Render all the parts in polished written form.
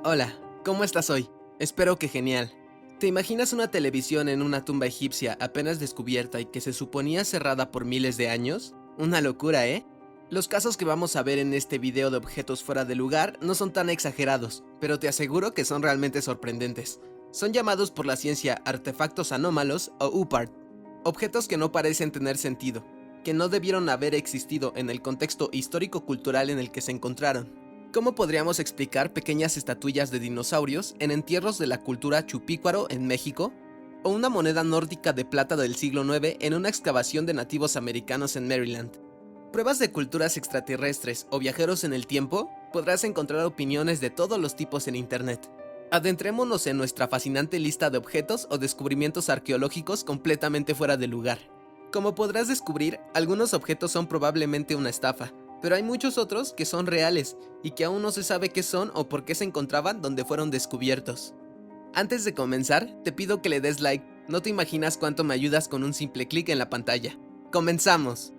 Hola, ¿cómo estás hoy? Espero que genial. ¿Te imaginas una televisión en una tumba egipcia apenas descubierta y que se suponía cerrada por miles de años? Una locura, ¿eh? Los casos que vamos a ver en este video de objetos fuera de lugar no son tan exagerados, pero te aseguro que son realmente sorprendentes. Son llamados por la ciencia artefactos anómalos o UPART, objetos que no parecen tener sentido, que no debieron haber existido en el contexto histórico-cultural en el que se encontraron. ¿Cómo podríamos explicar pequeñas estatuillas de dinosaurios en entierros de la cultura chupícuaro en México? ¿O una moneda nórdica de plata del siglo IX en una excavación de nativos americanos en Maryland? ¿Pruebas de culturas extraterrestres o viajeros en el tiempo? Podrás encontrar opiniones de todos los tipos en internet. Adentrémonos en nuestra fascinante lista de objetos o descubrimientos arqueológicos completamente fuera de lugar. Como podrás descubrir, algunos objetos son probablemente una estafa, pero hay muchos otros que son reales y que aún no se sabe qué son o por qué se encontraban donde fueron descubiertos. Antes de comenzar, te pido que le des like, no te imaginas cuánto me ayudas con un simple clic en la pantalla. ¡Comenzamos!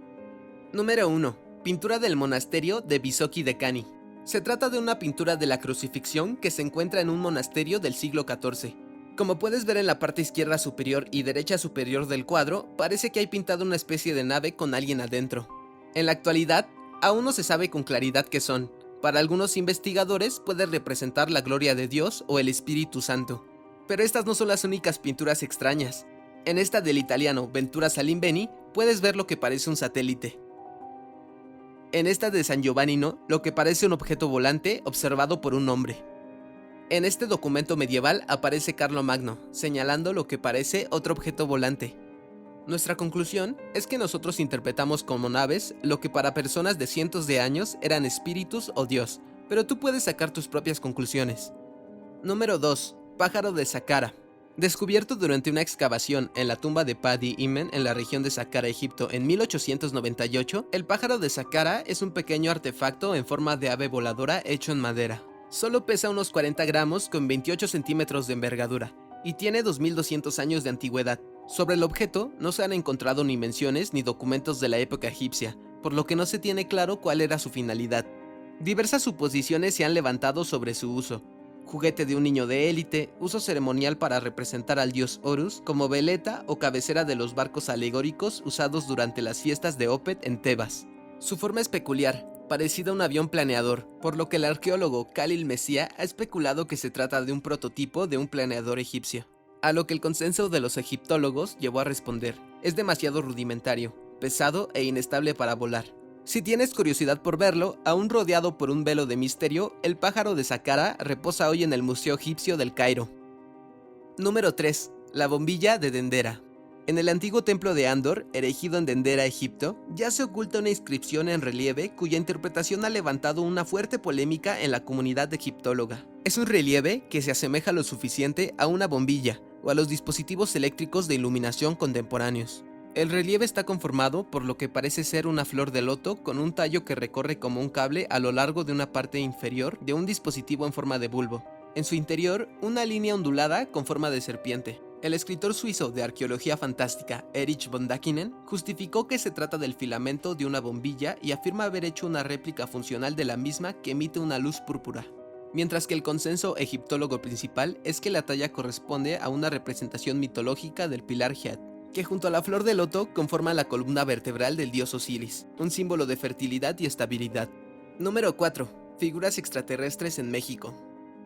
Número 1. Pintura del monasterio de Bisoki de Cani. Se trata de una pintura de la crucifixión que se encuentra en un monasterio del siglo XIV. Como puedes ver en la parte izquierda superior y derecha superior del cuadro, parece que hay pintado una especie de nave con alguien adentro. En la actualidad, aún no se sabe con claridad qué son. Para algunos investigadores puede representar la gloria de Dios o el Espíritu Santo. Pero estas no son las únicas pinturas extrañas. En esta del italiano Ventura Salimbeni puedes ver lo que parece un satélite. En esta de San Giovannino, lo que parece un objeto volante observado por un hombre. En este documento medieval aparece Carlomagno, señalando lo que parece otro objeto volante. Nuestra conclusión es que nosotros interpretamos como naves lo que para personas de cientos de años eran espíritus o Dios, pero tú puedes sacar tus propias conclusiones. Número 2. Pájaro de Saqqara. Descubierto durante una excavación en la tumba de Padi Imen en la región de Saqqara, Egipto, en 1898, el pájaro de Saqqara es un pequeño artefacto en forma de ave voladora hecho en madera. Solo pesa unos 40 gramos con 28 centímetros de envergadura y tiene 2200 años de antigüedad. Sobre el objeto no se han encontrado ni menciones ni documentos de la época egipcia, por lo que no se tiene claro cuál era su finalidad. Diversas suposiciones se han levantado sobre su uso. Juguete de un niño de élite, uso ceremonial para representar al dios Horus como veleta o cabecera de los barcos alegóricos usados durante las fiestas de Opet en Tebas. Su forma es peculiar, parecida a un avión planeador, por lo que el arqueólogo Khalil Messia ha especulado que se trata de un prototipo de un planeador egipcio. A lo que el consenso de los egiptólogos llevó a responder: es demasiado rudimentario, pesado e inestable para volar. Si tienes curiosidad por verlo, aún rodeado por un velo de misterio, el pájaro de Saqqara reposa hoy en el Museo Egipcio del Cairo. Número 3. La bombilla de Dendera. En el antiguo templo de Andor, erigido en Dendera, Egipto, ya se oculta una inscripción en relieve cuya interpretación ha levantado una fuerte polémica en la comunidad egiptóloga. Es un relieve que se asemeja lo suficiente a una bombilla o a los dispositivos eléctricos de iluminación contemporáneos. El relieve está conformado por lo que parece ser una flor de loto con un tallo que recorre como un cable a lo largo de una parte inferior de un dispositivo en forma de bulbo. En su interior, una línea ondulada con forma de serpiente. El escritor suizo de arqueología fantástica, Erich von Däniken, justificó que se trata del filamento de una bombilla y afirma haber hecho una réplica funcional de la misma que emite una luz púrpura. Mientras que el consenso egiptólogo principal es que la talla corresponde a una representación mitológica del pilar Head, que junto a la flor de loto conforma la columna vertebral del dios Osiris, un símbolo de fertilidad y estabilidad. Número 4. Figuras extraterrestres en México.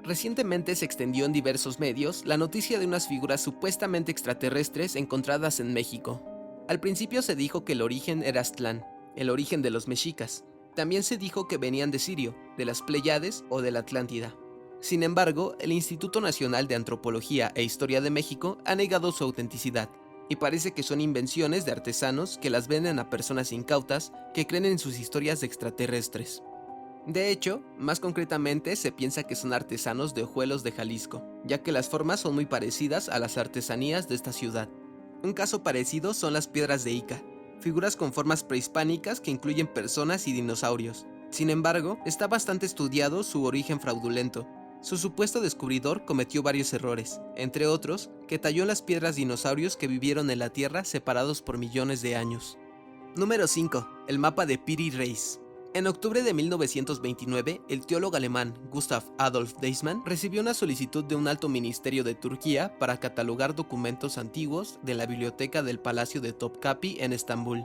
Recientemente se extendió en diversos medios la noticia de unas figuras supuestamente extraterrestres encontradas en México. Al principio se dijo que el origen era Aztlán, el origen de los mexicas. También se dijo que venían de Sirio, de las Pléyades o de la Atlántida. Sin embargo, el Instituto Nacional de Antropología e Historia de México ha negado su autenticidad, y parece que son invenciones de artesanos que las venden a personas incautas que creen en sus historias de extraterrestres. De hecho, más concretamente se piensa que son artesanos de Ojuelos de Jalisco, ya que las formas son muy parecidas a las artesanías de esta ciudad. Un caso parecido son las piedras de Ica, figuras con formas prehispánicas que incluyen personas y dinosaurios. Sin embargo, está bastante estudiado su origen fraudulento. Su supuesto descubridor cometió varios errores, entre otros, que talló las piedras dinosaurios que vivieron en la Tierra separados por millones de años. Número 5. El mapa de Piri Reis. En octubre de 1929, el teólogo alemán Gustav Adolf Deissmann recibió una solicitud de un alto ministerio de Turquía para catalogar documentos antiguos de la biblioteca del Palacio de Topkapi en Estambul.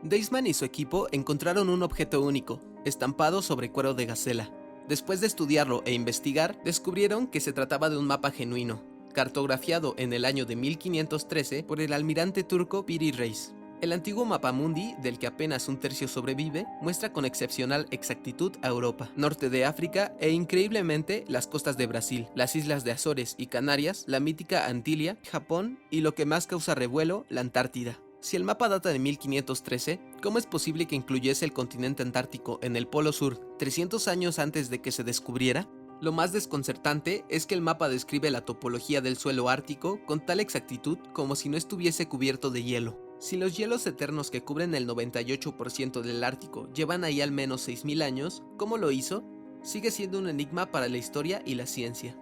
Deissmann y su equipo encontraron un objeto único, estampado sobre cuero de gacela. Después de estudiarlo e investigar, descubrieron que se trataba de un mapa genuino, cartografiado en el año de 1513 por el almirante turco Piri Reis. El antiguo mapamundi, del que apenas un tercio sobrevive, muestra con excepcional exactitud a Europa, norte de África e increíblemente las costas de Brasil, las islas de Azores y Canarias, la mítica Antilia, Japón y lo que más causa revuelo, la Antártida. Si el mapa data de 1513, ¿cómo es posible que incluyese el continente antártico en el Polo Sur 300 años antes de que se descubriera? Lo más desconcertante es que el mapa describe la topología del suelo ártico con tal exactitud como si no estuviese cubierto de hielo. Si los hielos eternos que cubren el 98% del Ártico llevan ahí al menos 6000 años, ¿cómo lo hizo? Sigue siendo un enigma para la historia y la ciencia.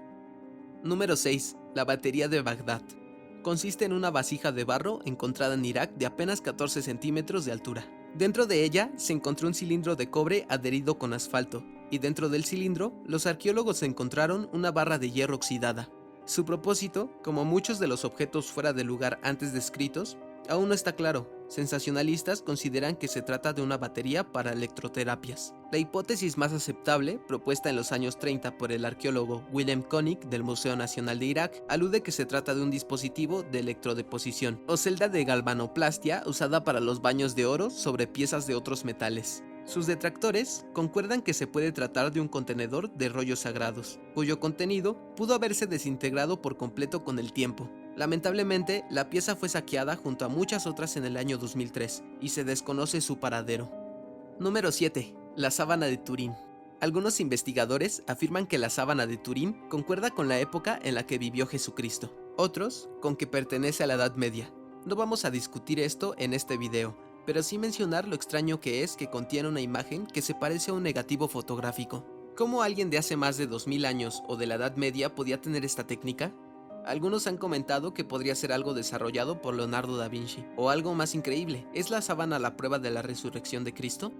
Número 6. La batería de Bagdad. Consiste en una vasija de barro encontrada en Irak de apenas 14 centímetros de altura. Dentro de ella se encontró un cilindro de cobre adherido con asfalto, y dentro del cilindro los arqueólogos encontraron una barra de hierro oxidada. Su propósito, como muchos de los objetos fuera de lugar antes descritos, aún no está claro. Sensacionalistas consideran que se trata de una batería para electroterapias. La hipótesis más aceptable, propuesta en los años 30 por el arqueólogo Willem Konig del Museo Nacional de Irak, alude que se trata de un dispositivo de electrodeposición o celda de galvanoplastia usada para los baños de oro sobre piezas de otros metales. Sus detractores concuerdan que se puede tratar de un contenedor de rollos sagrados, cuyo contenido pudo haberse desintegrado por completo con el tiempo. Lamentablemente, la pieza fue saqueada junto a muchas otras en el año 2003 y se desconoce su paradero. Número 7. La sábana de Turín. Algunos investigadores afirman que la sábana de Turín concuerda con la época en la que vivió Jesucristo. Otros, con que pertenece a la Edad Media. No vamos a discutir esto en este video, pero sí mencionar lo extraño que es que contiene una imagen que se parece a un negativo fotográfico. ¿Cómo alguien de hace más de 2000 años o de la Edad Media podía tener esta técnica? Algunos han comentado que podría ser algo desarrollado por Leonardo da Vinci, o algo más increíble, ¿es la sábana la prueba de la resurrección de Cristo?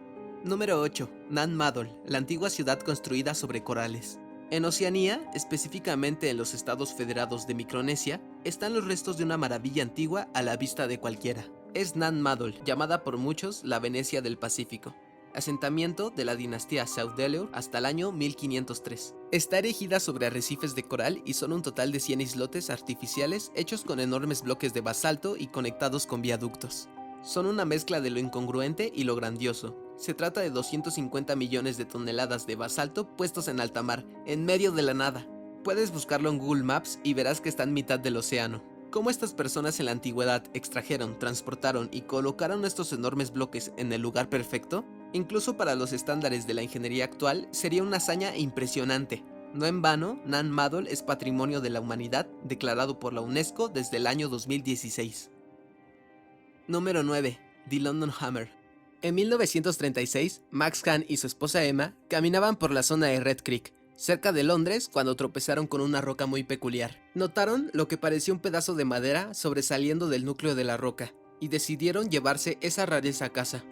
Número 8. Nan Madol, la antigua ciudad construida sobre corales. En Oceanía, específicamente en los Estados Federados de Micronesia, están los restos de una maravilla antigua a la vista de cualquiera. Es Nan Madol, llamada por muchos la Venecia del Pacífico, asentamiento de la dinastía Saudeleur hasta el año 1503. Está erigida sobre arrecifes de coral y son un total de 100 islotes artificiales hechos con enormes bloques de basalto y conectados con viaductos. Son una mezcla de lo incongruente y lo grandioso. Se trata de 250 millones de toneladas de basalto puestos en alta mar, en medio de la nada. Puedes buscarlo en Google Maps y verás que está en mitad del océano. ¿Cómo estas personas en la antigüedad extrajeron, transportaron y colocaron estos enormes bloques en el lugar perfecto? Incluso para los estándares de la ingeniería actual sería una hazaña impresionante. No en vano, Nan Madol es Patrimonio de la Humanidad declarado por la UNESCO desde el año 2016. Número 9. The London Hammer. En 1936, Max Hahn y su esposa Emma caminaban por la zona de Red Creek, cerca de Londres, cuando tropezaron con una roca muy peculiar. Notaron lo que parecía un pedazo de madera sobresaliendo del núcleo de la roca, y decidieron llevarse esa rareza a casa.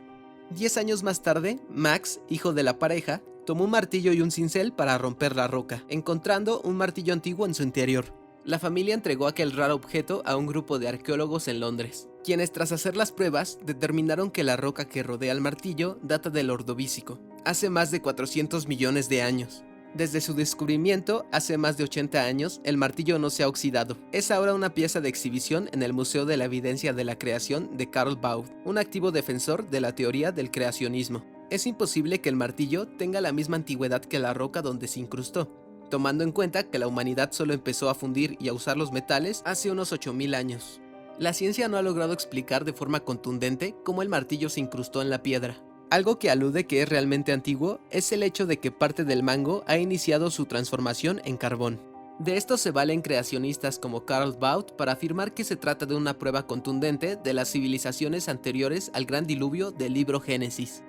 10 años más tarde, Max, hijo de la pareja, tomó un martillo y un cincel para romper la roca, encontrando un martillo antiguo en su interior. La familia entregó aquel raro objeto a un grupo de arqueólogos en Londres, quienes tras hacer las pruebas determinaron que la roca que rodea el martillo data del Ordovícico, hace más de 400 millones de años. Desde su descubrimiento, hace más de 80 años, el martillo no se ha oxidado. Es ahora una pieza de exhibición en el Museo de la Evidencia de la Creación de Karl Baud, un activo defensor de la teoría del creacionismo. Es imposible que el martillo tenga la misma antigüedad que la roca donde se incrustó, tomando en cuenta que la humanidad solo empezó a fundir y a usar los metales hace unos 8000 años. La ciencia no ha logrado explicar de forma contundente cómo el martillo se incrustó en la piedra. Algo que alude que es realmente antiguo es el hecho de que parte del mango ha iniciado su transformación en carbón. De esto se valen creacionistas como Karl Baud para afirmar que se trata de una prueba contundente de las civilizaciones anteriores al gran diluvio del libro Génesis.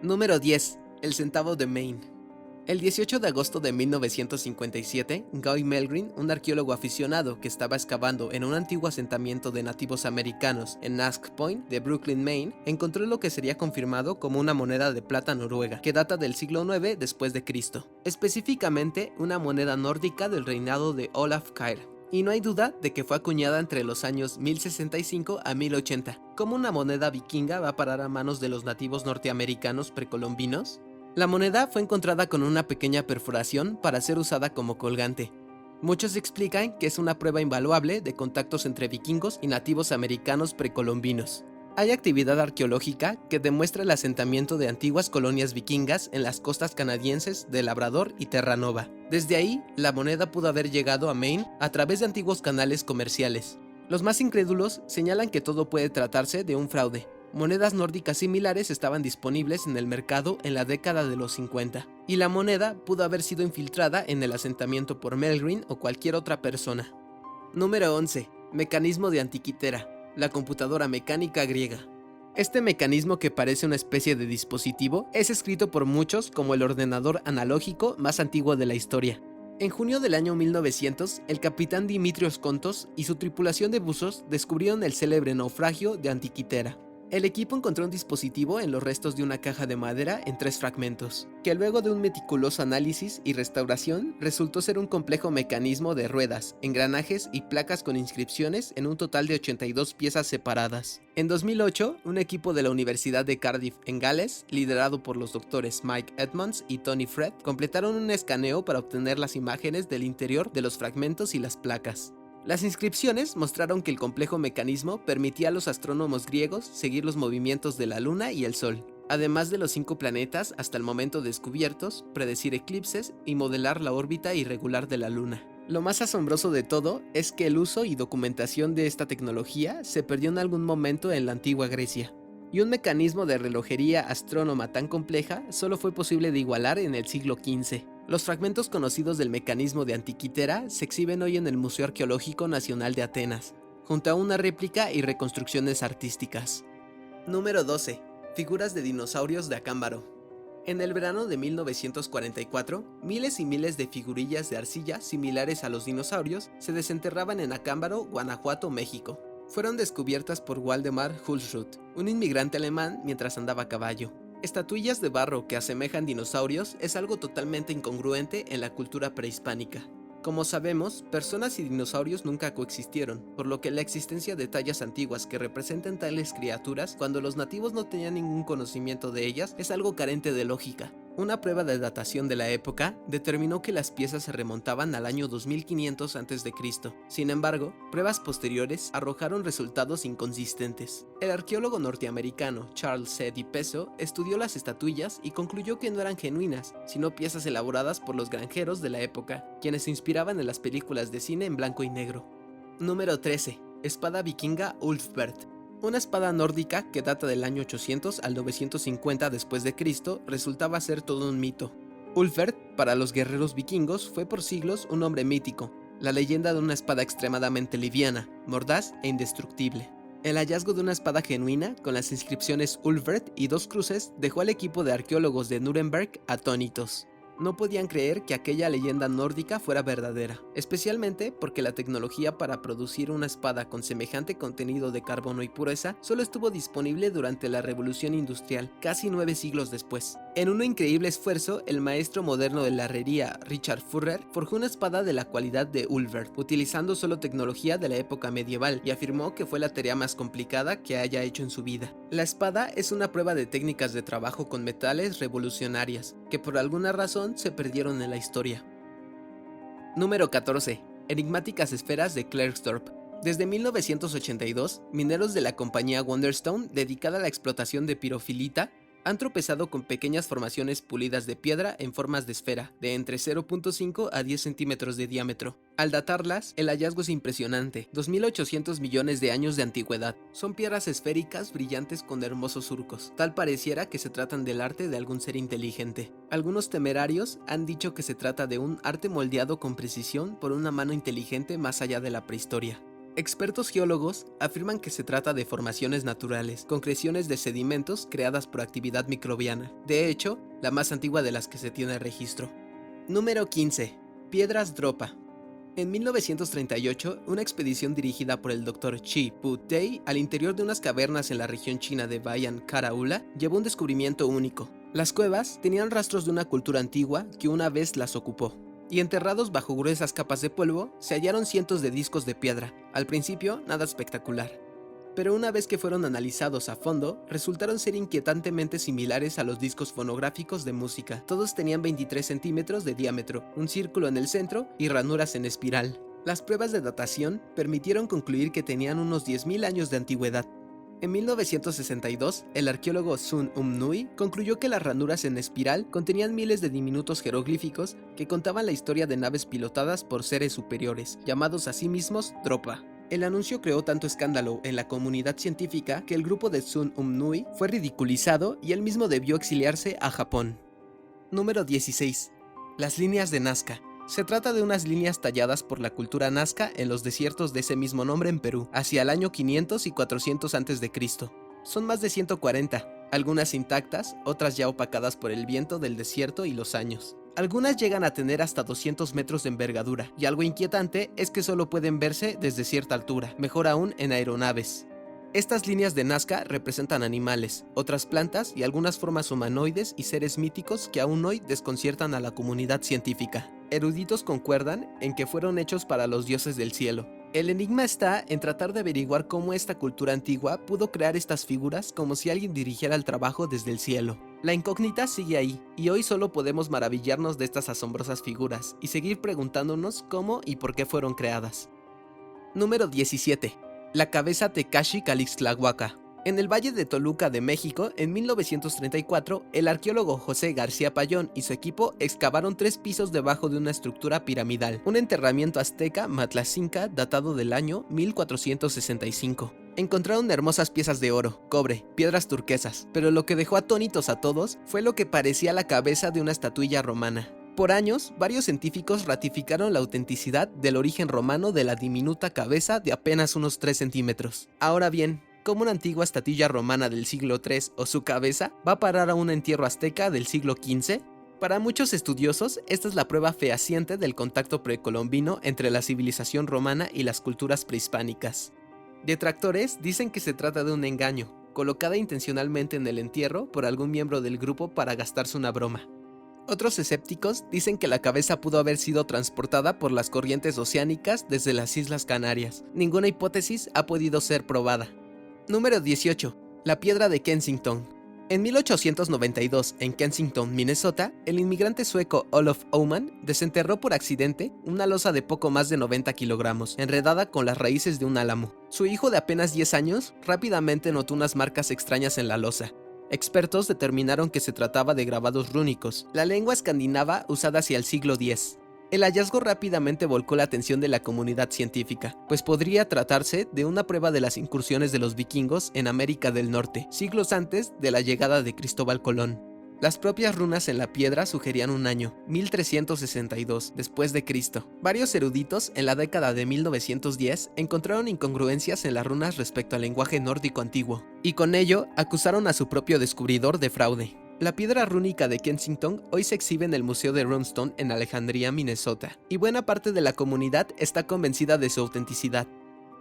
Número 10. El centavo de Maine. El 18 de agosto de 1957, Guy Melgreen, un arqueólogo aficionado que estaba excavando en un antiguo asentamiento de nativos americanos en Nask Point de Brooklyn, Maine, encontró lo que sería confirmado como una moneda de plata noruega, que data del siglo IX después de Cristo, específicamente una moneda nórdica del reinado de Olaf Kyrre. Y no hay duda de que fue acuñada entre los años 1065 a 1080. ¿Cómo una moneda vikinga va a parar a manos de los nativos norteamericanos precolombinos? La moneda fue encontrada con una pequeña perforación para ser usada como colgante. Muchos explican que es una prueba invaluable de contactos entre vikingos y nativos americanos precolombinos. Hay actividad arqueológica que demuestra el asentamiento de antiguas colonias vikingas en las costas canadienses de Labrador y Terranova. Desde ahí, la moneda pudo haber llegado a Maine a través de antiguos canales comerciales. Los más incrédulos señalan que todo puede tratarse de un fraude. Monedas nórdicas similares estaban disponibles en el mercado en la década de los 50, y la moneda pudo haber sido infiltrada en el asentamiento por Melgreen o cualquier otra persona. Número 11. Mecanismo de Antiquitera, la computadora mecánica griega. Este mecanismo, que parece una especie de dispositivo, es escrito por muchos como el ordenador analógico más antiguo de la historia. En junio del año 1900, el capitán Dimitrios Kontos y su tripulación de buzos descubrieron el célebre naufragio de Antiquitera. El equipo encontró un dispositivo en los restos de una caja de madera en 3 fragmentos, que luego de un meticuloso análisis y restauración resultó ser un complejo mecanismo de ruedas, engranajes y placas con inscripciones en un total de 82 piezas separadas. En 2008, un equipo de la Universidad de Cardiff en Gales, liderado por los doctores Mike Edmonds y Tony Fred, completaron un escaneo para obtener las imágenes del interior de los fragmentos y las placas. Las inscripciones mostraron que el complejo mecanismo permitía a los astrónomos griegos seguir los movimientos de la Luna y el Sol, además de los 5 planetas hasta el momento descubiertos, predecir eclipses y modelar la órbita irregular de la Luna. Lo más asombroso de todo es que el uso y documentación de esta tecnología se perdió en algún momento en la antigua Grecia, y un mecanismo de relojería astrónoma tan compleja solo fue posible de igualar en el siglo XV. Los fragmentos conocidos del mecanismo de Antiquitera se exhiben hoy en el Museo Arqueológico Nacional de Atenas, junto a una réplica y reconstrucciones artísticas. Número 12. Figuras de dinosaurios de Acámbaro. En el verano de 1944, miles y miles de figurillas de arcilla similares a los dinosaurios se desenterraban en Acámbaro, Guanajuato, México. Fueron descubiertas por Waldemar Hulsrud, un inmigrante alemán, mientras andaba a caballo. Estatuillas de barro que asemejan dinosaurios es algo totalmente incongruente en la cultura prehispánica. Como sabemos, personas y dinosaurios nunca coexistieron, por lo que la existencia de tallas antiguas que representen tales criaturas cuando los nativos no tenían ningún conocimiento de ellas es algo carente de lógica. Una prueba de datación de la época determinó que las piezas se remontaban al año 2500 a.C. Sin embargo, pruebas posteriores arrojaron resultados inconsistentes. El arqueólogo norteamericano Charles C. Di Peso estudió las estatuillas y concluyó que no eran genuinas, sino piezas elaboradas por los granjeros de la época, quienes se inspiraban en las películas de cine en blanco y negro. Número 13. Espada vikinga Ulfbert. Una espada nórdica que data del año 800 al 950 después de Cristo resultaba ser todo un mito. Ulfbert, para los guerreros vikingos, fue por siglos un hombre mítico, la leyenda de una espada extremadamente liviana, mordaz e indestructible. El hallazgo de una espada genuina con las inscripciones Ulfbert y 2 cruces dejó al equipo de arqueólogos de Nuremberg atónitos. No podían creer que aquella leyenda nórdica fuera verdadera, especialmente porque la tecnología para producir una espada con semejante contenido de carbono y pureza solo estuvo disponible durante la Revolución Industrial, casi 9 siglos después. En un increíble esfuerzo, el maestro moderno de la herrería Richard Furrer forjó una espada de la cualidad de Ulfbert, utilizando solo tecnología de la época medieval, y afirmó que fue la tarea más complicada que haya hecho en su vida. La espada es una prueba de técnicas de trabajo con metales revolucionarias, que por alguna razón se perdieron en la historia. Número 14. Enigmáticas esferas de Klerksdorp. Desde 1982, mineros de la compañía Wonderstone, dedicada a la explotación de pirofilita, han tropezado con pequeñas formaciones pulidas de piedra en formas de esfera, de entre 0.5 a 10 centímetros de diámetro. Al datarlas, el hallazgo es impresionante, 2.800 millones de años de antigüedad. Son piedras esféricas brillantes con hermosos surcos, tal pareciera que se tratan del arte de algún ser inteligente. Algunos temerarios han dicho que se trata de un arte moldeado con precisión por una mano inteligente más allá de la prehistoria. Expertos geólogos afirman que se trata de formaciones naturales, concreciones de sedimentos creadas por actividad microbiana. De hecho, la más antigua de las que se tiene registro. Número 15. Piedras Dropa. En 1938, una expedición dirigida por el Dr. Chi Pu Tei al interior de unas cavernas en la región china de Bayan Karaula llevó un descubrimiento único. Las cuevas tenían rastros de una cultura antigua que una vez las ocupó, y enterrados bajo gruesas capas de polvo se hallaron cientos de discos de piedra. Al principio, nada espectacular, pero una vez que fueron analizados a fondo, resultaron ser inquietantemente similares a los discos fonográficos de música. Todos tenían 23 centímetros de diámetro, un círculo en el centro y ranuras en espiral. Las pruebas de datación permitieron concluir que tenían unos 10.000 años de antigüedad. En 1962, el arqueólogo Sun Nui concluyó que las ranuras en espiral contenían miles de diminutos jeroglíficos que contaban la historia de naves pilotadas por seres superiores, llamados a sí mismos Dropa. El anuncio creó tanto escándalo en la comunidad científica que el grupo de Sun Nui fue ridiculizado y él mismo debió exiliarse a Japón. Número 16. Las líneas de Nazca. Se trata de unas líneas talladas por la cultura nazca en los desiertos de ese mismo nombre en Perú, hacia el año 500 y 400 a.C. Son más de 140, algunas intactas, otras ya opacadas por el viento del desierto y los años. Algunas llegan a tener hasta 200 metros de envergadura, y algo inquietante es que solo pueden verse desde cierta altura, mejor aún en aeronaves. Estas líneas de Nazca representan animales, otras plantas y algunas formas humanoides y seres míticos que aún hoy desconciertan a la comunidad científica. Eruditos concuerdan en que fueron hechos para los dioses del cielo. El enigma está en tratar de averiguar cómo esta cultura antigua pudo crear estas figuras como si alguien dirigiera el trabajo desde el cielo. La incógnita sigue ahí, y hoy solo podemos maravillarnos de estas asombrosas figuras y seguir preguntándonos cómo y por qué fueron creadas. Número 17. La cabeza Tekashi Calixtlahuaca. En el Valle de Toluca de México, en 1934, el arqueólogo José García Payón y su equipo excavaron 3 pisos debajo de una estructura piramidal, un enterramiento azteca matlacinca datado del año 1465. Encontraron hermosas piezas de oro, cobre, piedras turquesas, pero lo que dejó atónitos a todos fue lo que parecía la cabeza de una estatuilla romana. Por años, varios científicos ratificaron la autenticidad del origen romano de la diminuta cabeza de apenas unos 3 centímetros. Ahora bien, ¿cómo una antigua estatuilla romana del siglo III o su cabeza va a parar a un entierro azteca del siglo XV? Para muchos estudiosos, esta es la prueba fehaciente del contacto precolombino entre la civilización romana y las culturas prehispánicas. Detractores dicen que se trata de un engaño, colocada intencionalmente en el entierro por algún miembro del grupo para gastarse una broma. Otros escépticos dicen que la cabeza pudo haber sido transportada por las corrientes oceánicas desde las Islas Canarias. Ninguna hipótesis ha podido ser probada. Número 18. La piedra de Kensington. En 1892, en Kensington, Minnesota, el inmigrante sueco Olof Öhman desenterró por accidente una losa de poco más de 90 kilogramos, enredada con las raíces de un álamo. Su hijo de apenas 10 años rápidamente notó unas marcas extrañas en la losa. Expertos determinaron que se trataba de grabados rúnicos, la lengua escandinava usada hacia el siglo X. El hallazgo rápidamente volcó la atención de la comunidad científica, pues podría tratarse de una prueba de las incursiones de los vikingos en América del Norte, siglos antes de la llegada de Cristóbal Colón. Las propias runas en la piedra sugerían un año, 1362, después de Cristo. Varios eruditos en la década de 1910 encontraron incongruencias en las runas respecto al lenguaje nórdico antiguo, y con ello acusaron a su propio descubridor de fraude. La piedra rúnica de Kensington hoy se exhibe en el Museo de Runestone en Alejandría, Minnesota, y buena parte de la comunidad está convencida de su autenticidad.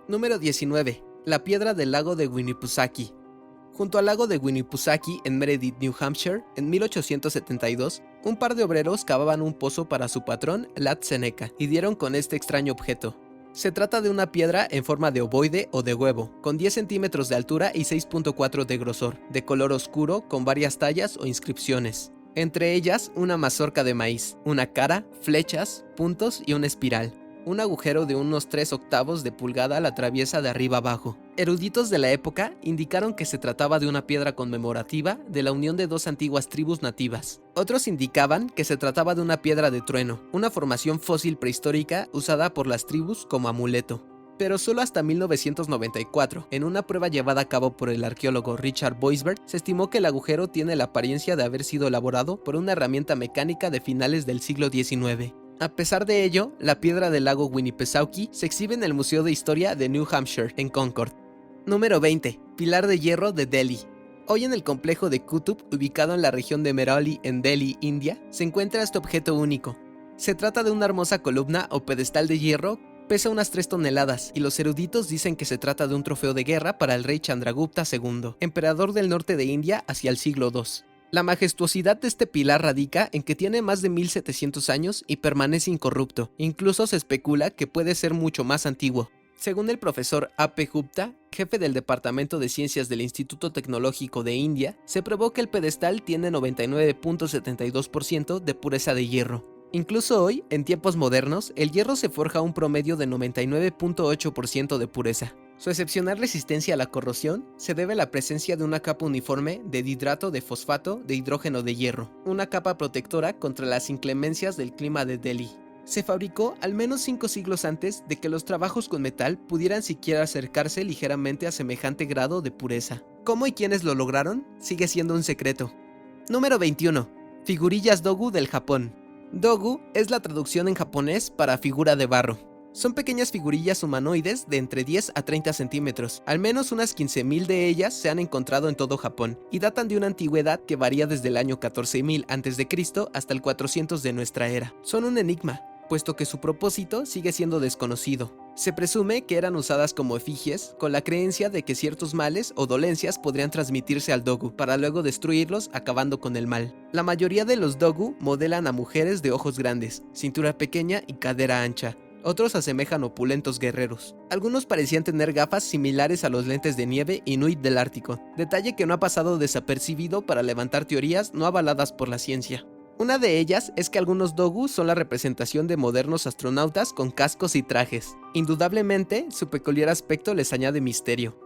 Número 19. La piedra del lago de Winnipesaukee. Junto al lago de Winnipesaukee en Meredith, New Hampshire, en 1872, un par de obreros cavaban un pozo para su patrón, Lad Seneca, y dieron con este extraño objeto. Se trata de una piedra en forma de ovoide o de huevo, con 10 centímetros de altura y 6.4 de grosor, de color oscuro con varias tallas o inscripciones. Entre ellas, una mazorca de maíz, una cara, flechas, puntos y una espiral. Un agujero de unos 3/8 de pulgada la atraviesa de arriba abajo. Eruditos de la época indicaron que se trataba de una piedra conmemorativa de la unión de 2 antiguas tribus nativas. Otros indicaban que se trataba de una piedra de trueno, una formación fósil prehistórica usada por las tribus como amuleto. Pero solo hasta 1994, en una prueba llevada a cabo por el arqueólogo Richard Boisberg, se estimó que el agujero tiene la apariencia de haber sido elaborado por una herramienta mecánica de finales del siglo XIX. A pesar de ello, la piedra del lago Winnipesaukee se exhibe en el Museo de Historia de New Hampshire, en Concord. Número 20. Pilar de hierro de Delhi. Hoy en el complejo de Qutb, ubicado en la región de Mehrauli en Delhi, India, se encuentra este objeto único. Se trata de una hermosa columna o pedestal de hierro, pesa unas 3 toneladas y los eruditos dicen que se trata de un trofeo de guerra para el rey Chandragupta II, emperador del norte de India hacia el siglo II. La majestuosidad de este pilar radica en que tiene más de 1700 años y permanece incorrupto, incluso se especula que puede ser mucho más antiguo. Según el profesor A.P. Gupta, jefe del Departamento de Ciencias del Instituto Tecnológico de India, se probó que el pedestal tiene 99.72% de pureza de hierro. Incluso hoy, en tiempos modernos, el hierro se forja a un promedio de 99.8% de pureza. Su excepcional resistencia a la corrosión se debe a la presencia de una capa uniforme de dihidrato de fosfato de hidrógeno de hierro, una capa protectora contra las inclemencias del clima de Delhi. Se fabricó al menos 5 siglos antes de que los trabajos con metal pudieran siquiera acercarse ligeramente a semejante grado de pureza. ¿Cómo y quiénes lo lograron? Sigue siendo un secreto. Número 21. Figurillas Dogu del Japón. Dogu es la traducción en japonés para figura de barro. Son pequeñas figurillas humanoides de entre 10 a 30 centímetros. Al menos unas 15.000 de ellas se han encontrado en todo Japón y datan de una antigüedad que varía desde el año 14.000 a.C. hasta el 400 de nuestra era. Son un enigma, puesto que su propósito sigue siendo desconocido. Se presume que eran usadas como efigies, con la creencia de que ciertos males o dolencias podrían transmitirse al dogu, para luego destruirlos acabando con el mal. La mayoría de los dogu modelan a mujeres de ojos grandes, cintura pequeña y cadera ancha. Otros asemejan opulentos guerreros. Algunos parecían tener gafas similares a los lentes de nieve inuit del Ártico, detalle que no ha pasado desapercibido para levantar teorías no avaladas por la ciencia. Una de ellas es que algunos dogu son la representación de modernos astronautas con cascos y trajes. Indudablemente, su peculiar aspecto les añade misterio.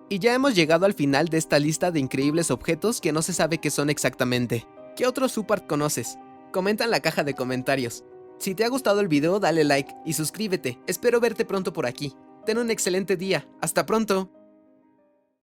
Y ya hemos llegado al final de esta lista de increíbles objetos que no se sabe qué son exactamente. ¿Qué otro supart conoces? Comenta en la caja de comentarios. Si te ha gustado el video, dale like y suscríbete. Espero verte pronto por aquí. Ten un excelente día. ¡Hasta pronto!